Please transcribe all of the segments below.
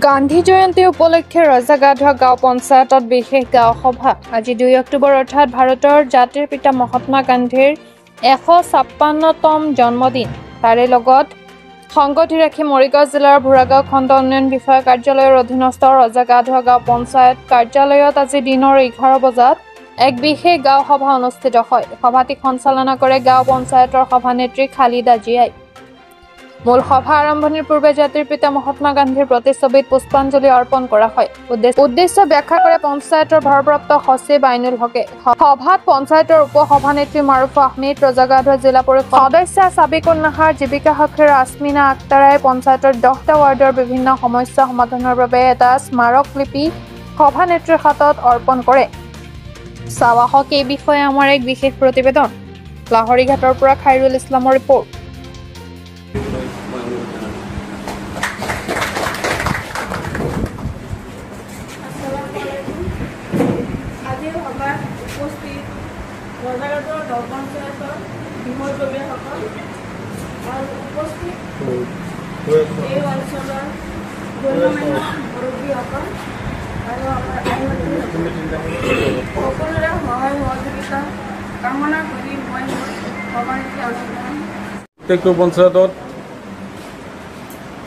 গান্ধী জয়ন্তী উপলক্ষে ৰজাগাধোৱা গাঁও পঞ্চায়তত বিশেষ গাঁও সভা। আজি 2 অক্টোবৰ অৰ্থাৎ ভাৰতৰ জাতিৰ পিতা মহাত্মা গান্ধীৰ 156তম জন্মদিন। তাৰে লগত সংগতি ৰাখি মৰিগাঁও জিলাৰ ভোৰাগাঁও খণ্ড উন্নয়ন বিষয়া কাৰ্যালয়ৰ অধীনস্থ ৰজাগাধোৱা গাঁও পঞ্চায়ত কাৰ্যালয়ত আজি দিনৰ 11 বজাত এক বিশেষ গাঁও সভা অনুষ্ঠিত হয়। সভাটি সঞ্চালনা কৰে গাঁও পঞ্চায়তৰ সভানেত্ৰী খালিদা জিয়াই। মূল সভা আৰম্ভণিৰ পূৰ্বে জাতিৰ পিতা মহাত্মা গান্ধীৰ প্ৰতিচ্ছবিত পুষ্পাঞ্জলি অৰ্পণ কৰা হয়। উদ্দেশ্য ব্যাখ্যা কৰে পঞ্চায়তৰ ভাৰপ্ৰাপ্ত সচিব আইনুল হকে। সভাত পঞ্চায়তৰ উপ সভানেত্ৰী মাৰুফা আহমেদ, ৰজাগাধোৱা জিলা পৰিষদ সদস্য সাবিকুন নাহাৰ, জীৱিকা সখীৰ আসমিনা আক্তাৰাই পঞ্চায়তৰ 10টা ৱাৰ্ডৰ বিভিন্ন সমস্যা সমাধানৰ বাবে এটা স্মাৰক লিপি সভানেত্ৰীৰ হাতত অৰ্পণ কৰে। চাৱাহক এই বিষয়ে আমাৰ এক বিশেষ প্ৰতিবেদন। লাহৰীঘাটৰ পৰা খাইৰুল ইছলামৰ ৰিপৰ্ট। ৰজাগাধোৱা গাঁও পঞ্চায়তৰ বিষয়ববীয়াসকল আৰু উপস্থিত এই অঞ্চলৰ গণ্যমান্য মুৰব্বীসকল আৰু আমাৰ সকলোৰে সহায় সহযোগিতা কামনা কৰি মই সভানেত্ৰী অনুষ্ঠান প্ৰত্যেকটো পঞ্চায়তত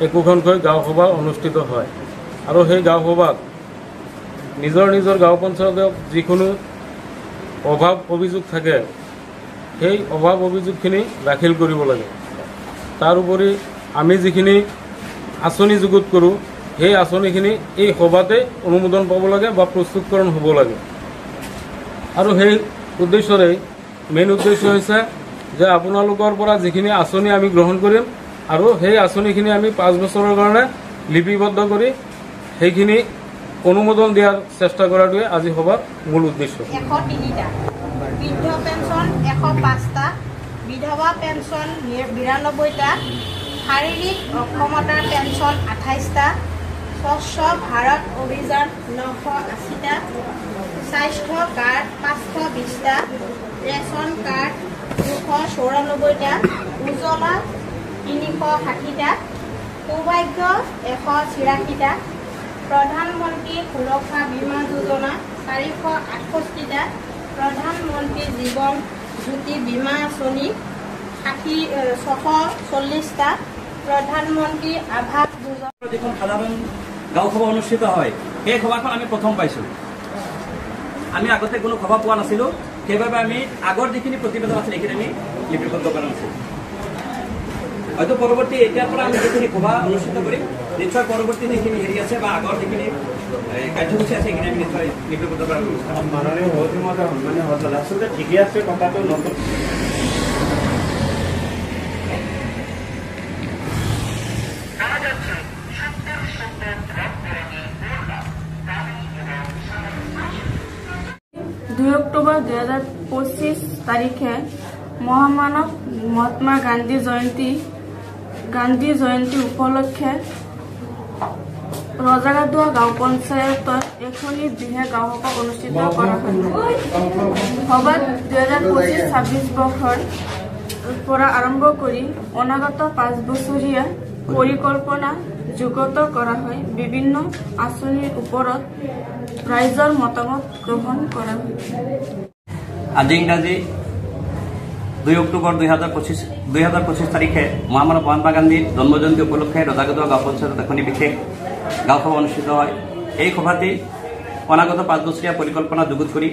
একোখনকৈ গাঁও সভা অনুষ্ঠিত হয় আৰু সেই গাঁও সভাত নিজৰ গাঁও পঞ্চায়তত যিকোনো অভাৱ অভিযোগ থাকে সেই অভাৱ অভিযোগখিনি দাখিল কৰিব লাগে। তাৰোপৰি আমি যিখিনি আঁচনি যুগুত কৰোঁ সেই আঁচনিখিনি এই সভাতে অনুমোদন পাব লাগে বা প্ৰস্তুতকৰণ হ'ব লাগে। আৰু সেই উদ্দেশ্যৰে মেইন উদ্দেশ্য হৈছে যে আপোনালোকৰ পৰা যিখিনি আঁচনি আমি গ্ৰহণ কৰিম আৰু সেই আঁচনিখিনি আমি 5 বছৰৰ কাৰণে লিপিবদ্ধ কৰি সেইখিনি অনুমোদন দিয়াৰ চেষ্টা কৰাটোৱে আজি সভাৰ মূল উদ্দেশ্য। 103টা, বৃদ্ধ পেঞ্চন 105টা, বিধৱা পেঞ্চন 92টা, শাৰীৰিক অক্ষমতাৰ পেঞ্চন 28টা, স্বচ্ছ ভাৰত অভিযান 980টা, স্বাস্থ্য কাৰ্ড 520টা, ৰেচন কাৰ্ড 294টা, উজ্জ্বলা 360টা, সৌভাগ্য 186টা, প্ৰধানমন্ত্ৰী সুৰক্ষা বীমা যোজনা 468টা, প্ৰধানমন্ত্ৰী জীৱন জ্যোতি বীমা আঁচনি 640টা, প্ৰধানমন্ত্ৰী আৱাস যোজনা। যিখন সাধাৰণ গাঁও সভা অনুষ্ঠিত হয় সেই সভাখন আমি প্ৰথম পাইছোঁ। আমি আগতে কোনো সভা পোৱা নাছিলোঁ, সেইবাবে আমি আগৰ যিখিনি প্ৰতিবেদন আছিল সেইখিনি আমি লিপিবদ্ধ কৰা নাছিলোঁ। হয়তো পৰৱৰ্তী এতিয়াৰ পৰা আমি যিখিনি সভা অনুষ্ঠিত কৰিম নিশ্চয় পৰৱৰ্তী যিখিনি হেৰি আছে বা আগৰ যিখিনি কাৰ্যসূচী আছে সেইখিনি আমি নিশ্চয় লিপিবদ্ধ কৰাৰ ব্যৱস্থা কৰিম। মাননীয় সভাপতি সন্মানীয় সদস্য আচলতে ঠিকে আছে কথাটো নতুন অক্টোবৰ 2025 তাৰিখে মহামানৱ মহাত্মা গান্ধী জয়ন্তী উপলক্ষে ৰজাগাধোৱা গাঁও পঞ্চায়তত এখনি বিশেষ গাঁও সভা অনুষ্ঠিত কৰা হয়। সভাত 2025-26 বৰ্ষৰ পৰা আৰম্ভ কৰি অনাগত 5 বছৰীয়া পৰিকল্পনা যুগত কৰা হয়। বিভিন্ন আঁচনিৰ ওপৰত ৰাইজৰ মতামত গ্ৰহণ কৰা হয়। আজি ইংৰাজী 2 অক্টোবৰ 2025 তাৰিখে মহামানৱ মহাত্মা গান্ধীৰ জন্মজয়ন্তী উপলক্ষে ৰজাগাধোৱা গাঁও পঞ্চায়তত এখনি বিশেষ গাঁও সভা অনুষ্ঠিত হয়। এই সভাটি অনাগত 5 বছৰীয়া পৰিকল্পনা যুগুত কৰি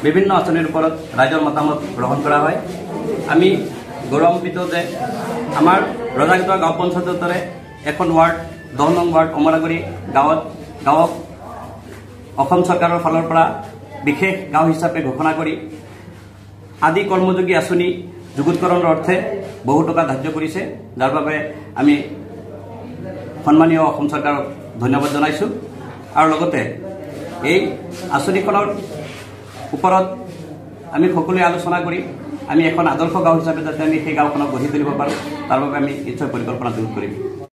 বিভিন্ন আঁচনিৰ ওপৰত ৰাইজৰ মতামত গ্ৰহণ কৰা হয়। আমি গৌৰৱান্বিত যে আমাৰ ৰজাগাধোৱা গাঁও পঞ্চায়তৰে এখন ৱাৰ্ড 10 নং ৱাৰ্ড অমৰাগুৰি গাঁৱক অসম চৰকাৰৰ ফালৰ পৰা বিশেষ গাঁও হিচাপে ঘোষণা কৰি আদি কৰ্মযোগী আঁচনি যুগুতকৰণৰ অৰ্থে বহু টকা ধাৰ্য কৰিছে, যাৰ বাবে আমি সন্মানীয় অসম চৰকাৰক ধন্যবাদ জনাইছোঁ। আৰু লগতে এই আঁচনিখনৰ ওপৰত আমি সকলোৱে আলোচনা কৰি আমি এখন আদৰ্শ গাঁও হিচাপে যাতে আমি সেই গাঁওখনক গঢ়ি তুলিব পাৰোঁ তাৰ বাবে আমি নিশ্চয় পৰিকল্পনা যুগুত কৰিম।